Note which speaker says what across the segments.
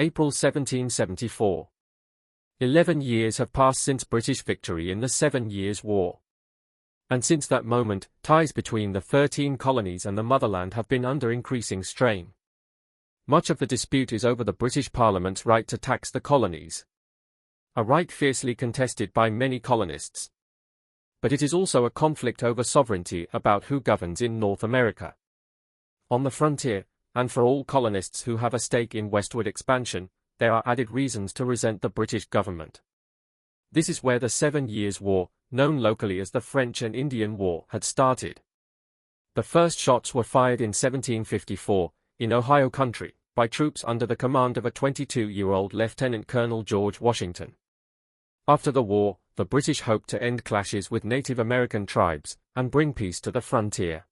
Speaker 1: April 1774. 11 years have passed since British victory in the 7 Years' War. And since that moment, ties between the 13 colonies and the motherland have been under increasing strain. Much of the dispute is over the British Parliament's right to tax the colonies. A right fiercely contested by many colonists. But it is also a conflict over sovereignty about who governs in North America. On the frontier, and for all colonists who have a stake in westward expansion, there are added reasons to resent the British government. This is where the 7 Years' War, known locally as the French and Indian War, had started. The first shots were fired in 1754, in Ohio country, by troops under the command of a 22-year-old Lieutenant Colonel George Washington. After the war, the British hoped to end clashes with Native American tribes, and bring peace to the frontier.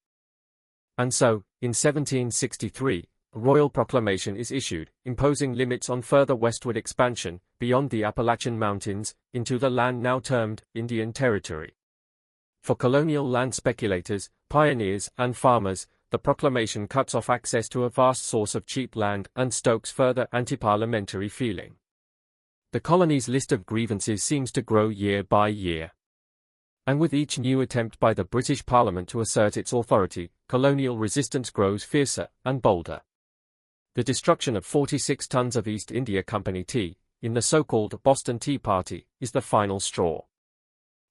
Speaker 1: And so, in 1763, a royal proclamation is issued, imposing limits on further westward expansion, beyond the Appalachian Mountains, into the land now termed Indian Territory. For colonial land speculators, pioneers, and farmers, the proclamation cuts off access to a vast source of cheap land and stokes further anti-parliamentary feeling. The colony's list of grievances seems to grow year by year. And with each new attempt by the British Parliament to assert its authority, colonial resistance grows fiercer and bolder. The destruction of 46 tons of East India Company tea, in the so-called Boston Tea Party, is the final straw.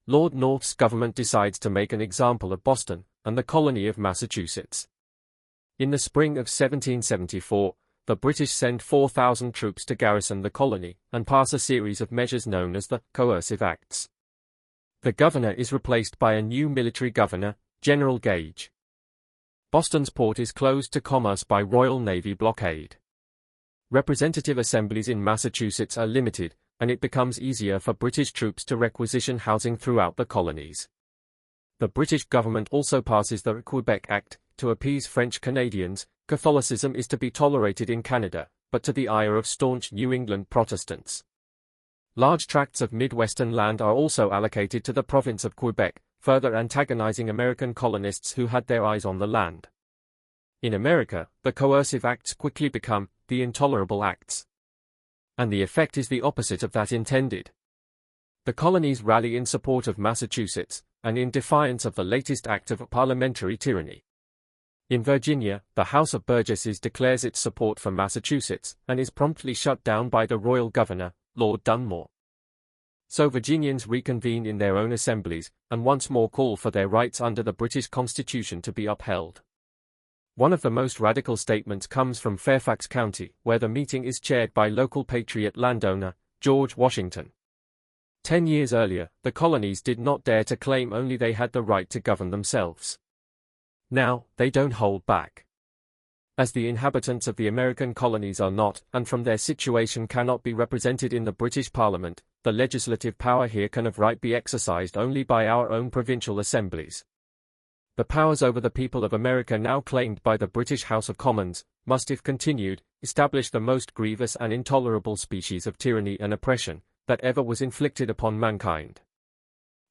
Speaker 1: Lord North's government decides to make an example of Boston, and the colony of Massachusetts. In the spring of 1774, the British send 4,000 troops to garrison the colony, and pass a series of measures known as the Coercive Acts. The governor is replaced by a new military governor, General Gage. Boston's port is closed to commerce by Royal Navy blockade. Representative assemblies in Massachusetts are limited, and it becomes easier for British troops to requisition housing throughout the colonies. The British government also passes the Quebec Act, to appease French Canadians. Catholicism is to be tolerated in Canada, but to the ire of staunch New England Protestants. Large tracts of Midwestern land are also allocated to the province of Quebec, further antagonizing American colonists who had their eyes on the land. In America, the Coercive Acts quickly become the Intolerable Acts. And the effect is the opposite of that intended. The colonies rally in support of Massachusetts, and in defiance of the latest act of parliamentary tyranny. In Virginia, the House of Burgesses declares its support for Massachusetts, and is promptly shut down by the royal governor, Lord Dunmore. So Virginians reconvene in their own assemblies, and once more call for their rights under the British Constitution to be upheld. One of the most radical statements comes from Fairfax County, where the meeting is chaired by local Patriot landowner, George Washington. 10 years earlier, the colonies did not dare to claim only they had the right to govern themselves. Now, they don't hold back. As the inhabitants of the American colonies are not, and from their situation cannot be represented in the British Parliament, the legislative power here can of right be exercised only by our own provincial assemblies. The powers over the people of America now claimed by the British House of Commons, must if continued, establish the most grievous and intolerable species of tyranny and oppression, that ever was inflicted upon mankind.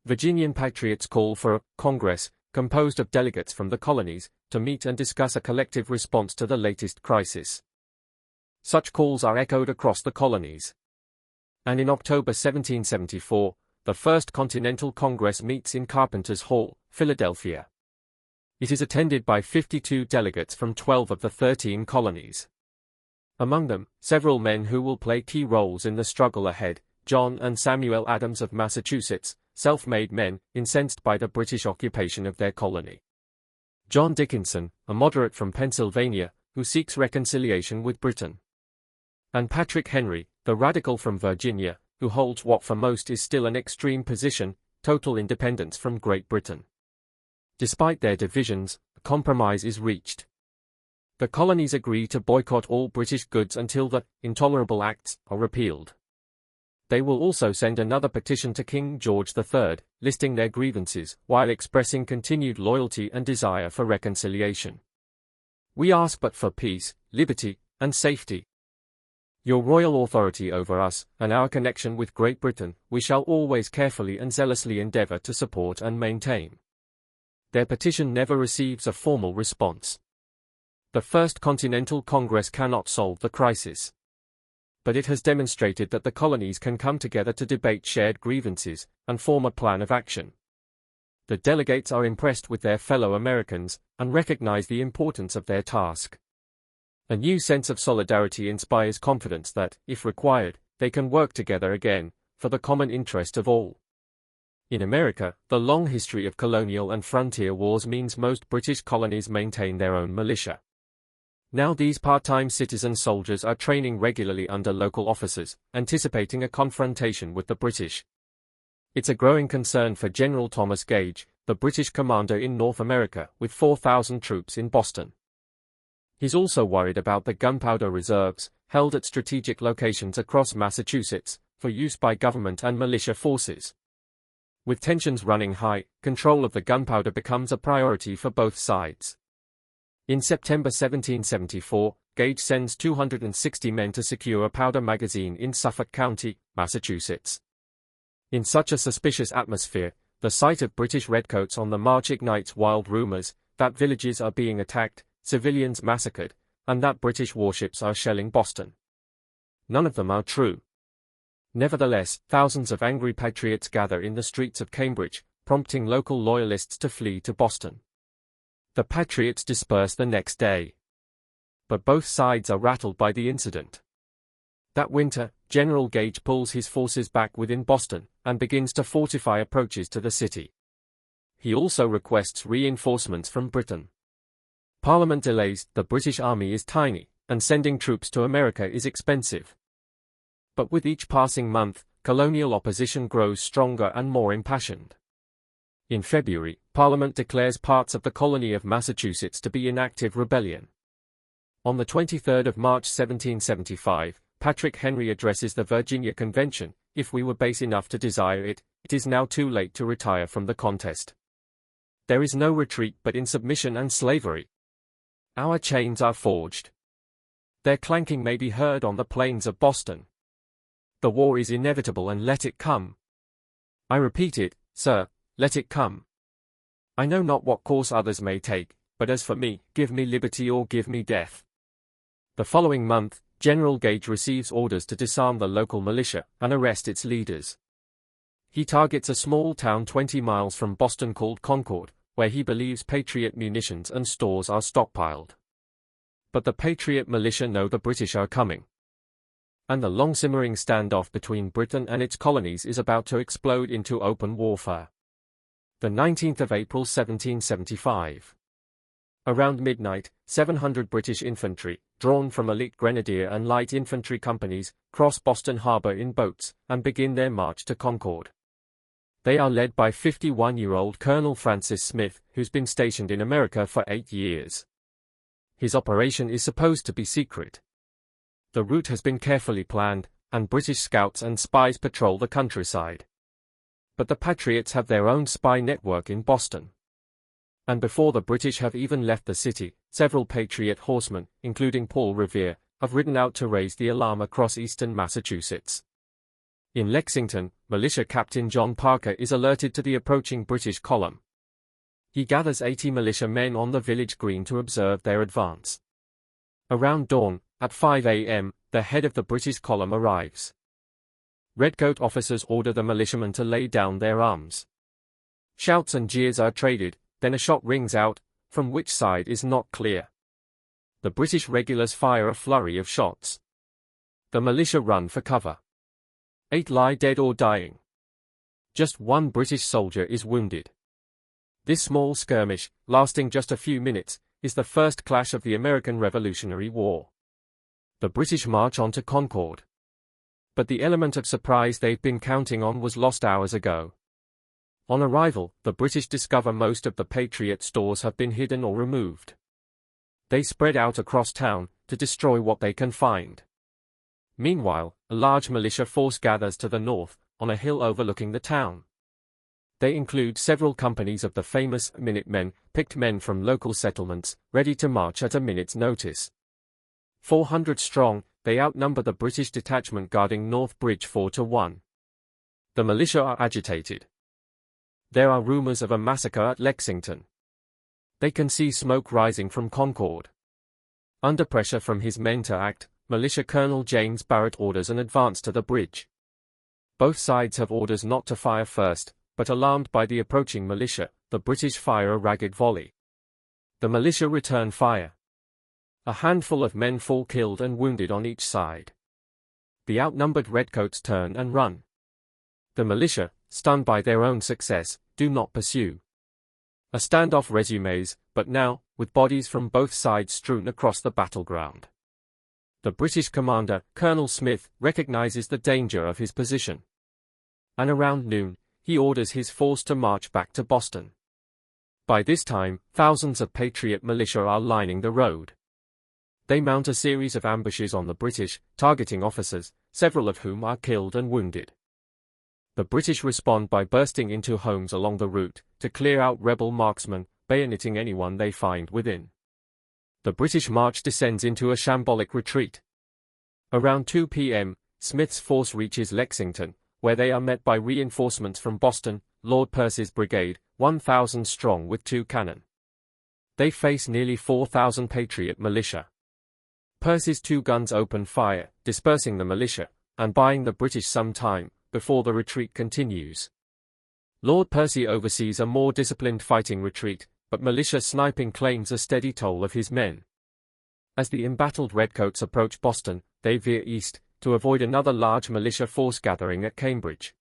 Speaker 1: Virginian patriots call for a Congress, composed of delegates from the colonies, to meet and discuss a collective response to the latest crisis. Such calls are echoed across the colonies. And in October 1774, the First Continental Congress meets in Carpenter's Hall, Philadelphia. It is attended by 52 delegates from 12 of the 13 colonies. Among them, several men who will play key roles in the struggle ahead, John and Samuel Adams of Massachusetts, self-made men, incensed by the British occupation of their colony. John Dickinson, a moderate from Pennsylvania, who seeks reconciliation with Britain. And Patrick Henry, the radical from Virginia, who holds what for most is still an extreme position, total independence from Great Britain. Despite their divisions, a compromise is reached. The colonies agree to boycott all British goods until the Intolerable Acts are repealed. They will also send another petition to King George III, listing their grievances, while expressing continued loyalty and desire for reconciliation. We ask but for peace, liberty, and safety. Your royal authority over us, and our connection with Great Britain, we shall always carefully and zealously endeavour to support and maintain. Their petition never receives a formal response. The First Continental Congress cannot solve the crisis. but it has demonstrated that the colonies can come together to debate shared grievances and form a plan of action. The delegates are impressed with their fellow Americans and recognize the importance of their task. A new sense of solidarity inspires confidence that, if required, they can work together again for the common interest of all. In America, the long history of colonial and frontier wars means most British colonies maintain their own militia. Now these part-time citizen soldiers are training regularly under local officers, anticipating a confrontation with the British. It's a growing concern for General Thomas Gage, the British commander in North America, with 4,000 troops in Boston. He's also worried about the gunpowder reserves, held at strategic locations across Massachusetts, for use by government and militia forces. With tensions running high, control of the gunpowder becomes a priority for both sides. In September 1774, Gage sends 260 men to secure a powder magazine in Suffolk County, Massachusetts. In such a suspicious atmosphere, the sight of British redcoats on the march ignites wild rumors that villages are being attacked, civilians massacred, and that British warships are shelling Boston. None of them are true. Nevertheless, thousands of angry patriots gather in the streets of Cambridge, prompting local loyalists to flee to Boston. The patriots disperse the next day. But both sides are rattled by the incident. That winter, General Gage pulls his forces back within Boston and begins to fortify approaches to the city. He also requests reinforcements from Britain. Parliament delays. The British army is tiny, and sending troops to America is expensive. But with each passing month, colonial opposition grows stronger and more impassioned. In February, Parliament declares parts of the colony of Massachusetts to be in active rebellion. On the 23rd of March 1775, Patrick Henry addresses the Virginia Convention. If we were base enough to desire it, it is now too late to retire from the contest. There is no retreat but in submission and slavery. Our chains are forged. Their clanking may be heard on the plains of Boston. The war is inevitable and let it come. I repeat it, sir, let it come. I know not what course others may take, but as for me, give me liberty or give me death. The following month, General Gage receives orders to disarm the local militia and arrest its leaders. He targets a small town 20 miles from Boston called Concord, where he believes Patriot munitions and stores are stockpiled. But the Patriot militia know the British are coming. And the long-simmering standoff between Britain and its colonies is about to explode into open warfare. The 19th of April 1775. Around midnight, 700 British infantry, drawn from elite grenadier and light infantry companies, cross Boston Harbor in boats and begin their march to Concord. They are led by 51-year-old Colonel Francis Smith, who's been stationed in America for 8 years. His operation is supposed to be secret. The route has been carefully planned, and British scouts and spies patrol the countryside. But the Patriots have their own spy network in Boston. And before the British have even left the city, several Patriot horsemen, including Paul Revere, have ridden out to raise the alarm across eastern Massachusetts. In Lexington, militia captain John Parker is alerted to the approaching British column. He gathers 80 militia men on the village green to observe their advance. Around dawn, at 5 a.m., the head of the British column arrives. Redcoat officers order the militiamen to lay down their arms. Shouts and jeers are traded, then a shot rings out, from which side is not clear. The British regulars fire a flurry of shots. The militia run for cover. 8 lie dead or dying. Just 1 British soldier is wounded. This small skirmish, lasting just a few minutes, is the first clash of the American Revolutionary War. The British march on to Concord. But the element of surprise they've been counting on was lost hours ago. On arrival, the British discover most of the Patriot stores have been hidden or removed. They spread out across town to destroy what they can find. Meanwhile, a large militia force gathers to the north, on a hill overlooking the town. They include several companies of the famous Minutemen, picked men from local settlements, ready to march at a minute's notice. 400 strong, they outnumber the British detachment guarding North Bridge 4-1. The militia are agitated. There are rumors of a massacre at Lexington. They can see smoke rising from Concord. Under pressure from his men to act, Militia Colonel James Barrett orders an advance to the bridge. Both sides have orders not to fire first, but alarmed by the approaching militia, the British fire a ragged volley. The militia return fire. A handful of men fall killed and wounded on each side. The outnumbered redcoats turn and run. The militia, stunned by their own success, do not pursue. A standoff resumes, but now, with bodies from both sides strewn across the battleground. The British commander, Colonel Smith, recognizes the danger of his position. And around noon, he orders his force to march back to Boston. By this time, thousands of Patriot militia are lining the road. They mount a series of ambushes on the British, targeting officers, several of whom are killed and wounded. The British respond by bursting into homes along the route, to clear out rebel marksmen, bayoneting anyone they find within. The British march descends into a shambolic retreat. Around 2 p.m., Smith's force reaches Lexington, where they are met by reinforcements from Boston, Lord Percy's brigade, 1,000 strong with 2 cannon. They face nearly 4,000 Patriot militia. Percy's 2 guns open fire, dispersing the militia, and buying the British some time, before the retreat continues. Lord Percy oversees a more disciplined fighting retreat, but militia sniping claims a steady toll of his men. As the embattled redcoats approach Boston, they veer east, to avoid another large militia force gathering at Cambridge.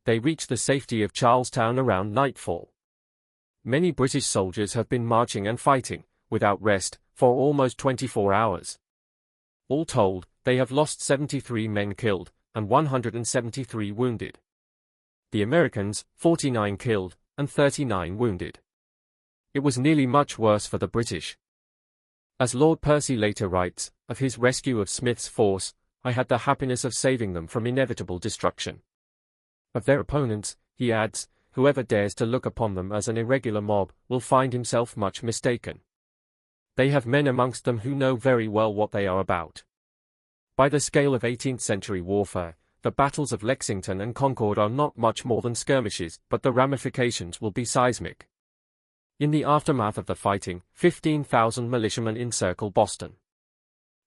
Speaker 1: They reach the safety of Charlestown around nightfall. Many British soldiers have been marching and fighting, without rest, for almost 24 hours. All told, they have lost 73 men killed, and 173 wounded. The Americans, 49 killed, and 39 wounded. It was nearly much worse for the British. As Lord Percy later writes, of his rescue of Smith's force, I had the happiness of saving them from inevitable destruction. Of their opponents, he adds, whoever dares to look upon them as an irregular mob, will find himself much mistaken. They have men amongst them who know very well what they are about. By the scale of 18th century warfare, the battles of Lexington and Concord are not much more than skirmishes, but the ramifications will be seismic. In the aftermath of the fighting, 15,000 militiamen encircle Boston.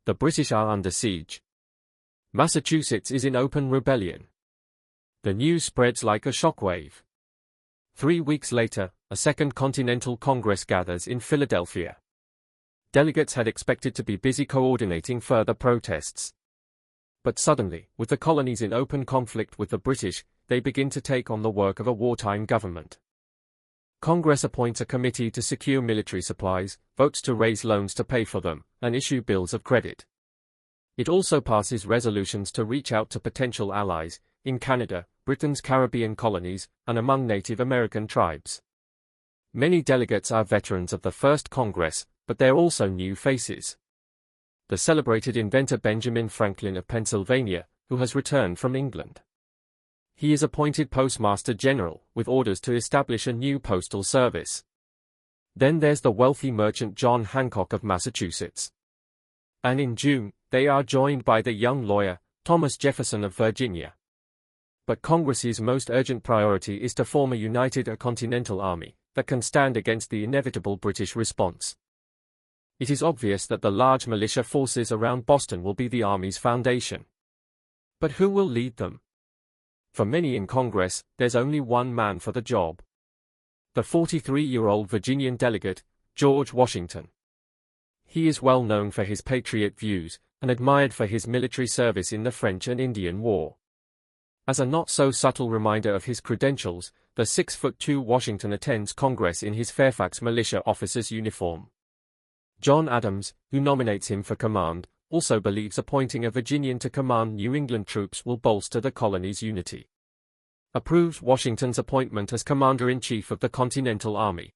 Speaker 1: The British are under siege. Massachusetts is in open rebellion. The news spreads like a shockwave. 3 weeks later, a Second Continental Congress gathers in Philadelphia. Delegates had expected to be busy coordinating further protests. But suddenly, with the colonies in open conflict with the British, they begin to take on the work of a wartime government. Congress appoints a committee to secure military supplies, votes to raise loans to pay for them, and issue bills of credit. It also passes resolutions to reach out to potential allies, in Canada, Britain's Caribbean colonies, and among Native American tribes. Many delegates are veterans of the First Congress, but they're also new faces. The celebrated inventor Benjamin Franklin of Pennsylvania, who has returned from England. He is appointed Postmaster General, with orders to establish a new postal service. Then there's the wealthy merchant John Hancock of Massachusetts. And in June, they are joined by the young lawyer, Thomas Jefferson of Virginia. But Congress's most urgent priority is to form a united continental army that can stand against the inevitable British response. It is obvious that the large militia forces around Boston will be the army's foundation. But who will lead them? For many in Congress, there's only one man for the job. The 43-year-old Virginian delegate, George Washington. He is well known for his patriot views, and admired for his military service in the French and Indian War. As a not-so-subtle reminder of his credentials, the 6'2" Washington attends Congress in his Fairfax militia officer's uniform. John Adams, who nominates him for command, also believes appointing a Virginian to command New England troops will bolster the colony's unity. Approves Washington's appointment as Commander-in-Chief of the Continental Army.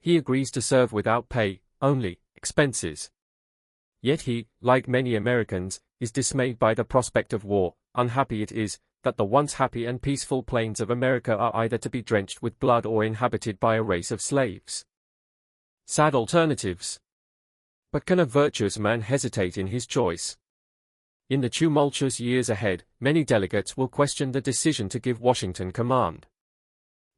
Speaker 1: He agrees to serve without pay, only expenses. Yet he, like many Americans, is dismayed by the prospect of war. Unhappy it is, that the once happy and peaceful plains of America are either to be drenched with blood or inhabited by a race of slaves. Sad alternatives. But can a virtuous man hesitate in his choice? In the tumultuous years ahead, many delegates will question the decision to give Washington command.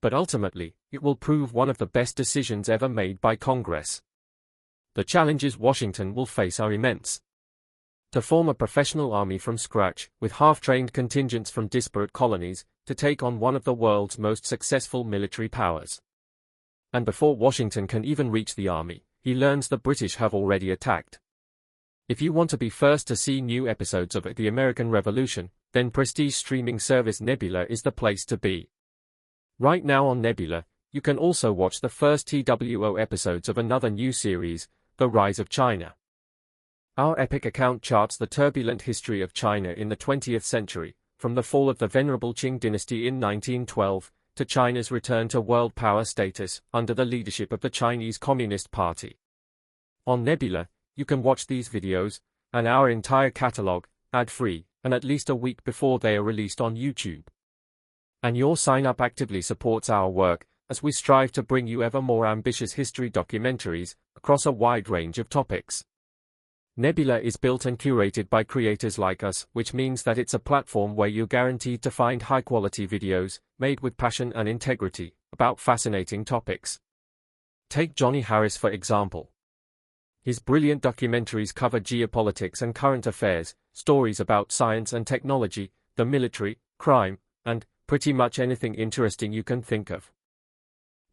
Speaker 1: But ultimately, it will prove one of the best decisions ever made by Congress. The challenges Washington will face are immense. To form a professional army from scratch, with half-trained contingents from disparate colonies, to take on one of the world's most successful military powers. And before Washington can even reach the army, he learns the British have already attacked. If you want to be first to see new episodes of The American Revolution, then prestige streaming service Nebula is the place to be. Right now on Nebula, you can also watch the first TWO episodes of another new series, The Rise of China. Our epic account charts the turbulent history of China in the 20th century, from the fall of the venerable Qing dynasty in 1912, to China's return to world power status under the leadership of the Chinese Communist Party. On Nebula, you can watch these videos, and our entire catalog, ad-free, and at least a week before they are released on YouTube. And your sign-up actively supports our work, as we strive to bring you ever more ambitious history documentaries, across a wide range of topics. Nebula is built and curated by creators like us, which means that it's a platform where you're guaranteed to find high-quality videos, made with passion and integrity, about fascinating topics. Take Johnny Harris for example. His brilliant documentaries cover geopolitics and current affairs, stories about science and technology, the military, crime, and pretty much anything interesting you can think of.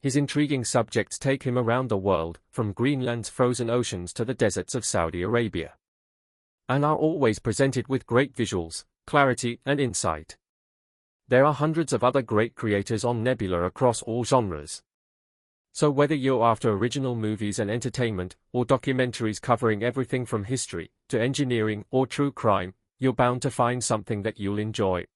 Speaker 1: His intriguing subjects take him around the world, from Greenland's frozen oceans to the deserts of Saudi Arabia, and are always presented with great visuals, clarity, and insight. There are hundreds of other great creators on Nebula across all genres. So whether you're after original movies and entertainment, or documentaries covering everything from history to engineering or true crime, you're bound to find something that you'll enjoy.